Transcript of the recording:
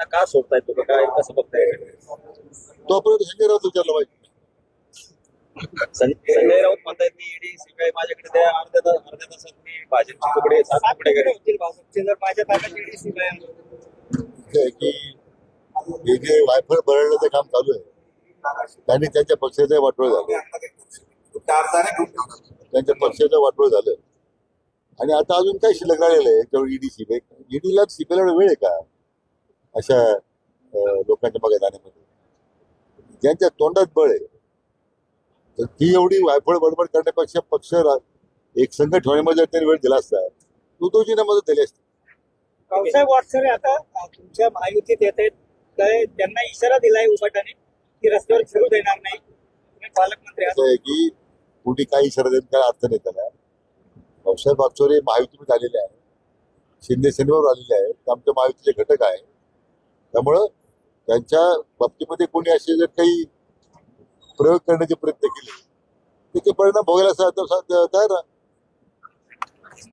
का सोडताय तुम्ही, काय कसं बघताय? तोपर्यंत संजय राऊत विचारलं पाहिजे. संजय राऊत म्हणतायत की ईडी सीबीआय माझ्याकडे द्या, अर्ध्या तासात मी भाजपचे तुकडे 7 तुकडे करेल. भाजपचे जर माझ्या ताब्यात ईडी सीबीआय जे आहे की हे जे वायफळ बळण्याचं काम चालू आहे त्यांनी त्यांच्या पक्षाचं वाटोळ झालं, त्यांच्या पक्षाचं वाटोळ झालं आणि आता अजून काय शिल्लक राहिलेलं आहे याच्यावर ईडी सीबीआय. ईडीला सीबीआयला वेळ आहे का अशा लोकांच्या मागे जाण्यामध्ये? ज्यांच्या तोंडात बळ आहे तर ती एवढी वायफळ बडबड करण्यापेक्षा पक्ष एक संघ ठेवण्यामध्ये जर त्यांनी वेळ दिला असता उद्धवजींना मदत झाली असती. भाऊसाहेब वाटसरे आता तुमच्या महायुतीत येत आहेत, तर त्यांना इशारा दिलाय उभाटाने की रस्त्यावर फिरू देणार नाही. तुम्ही पालकमंत्री आहात. असं आहे की कुठे काही इशारा देत काय अर्थ नाही त्याला. भाऊसाहेब वागचौरे महायुतीमध्ये आलेले आहे, शिंदे सेनेवर आलेले आहे, ते आमच्या महायुतीचे घटक आहे. त्यामुळं त्यांच्या बाबतीमध्ये कोणी असे जर काही प्रयोग करण्याचे प्रयत्न केले त्याचे परिणाम भोगायला तयार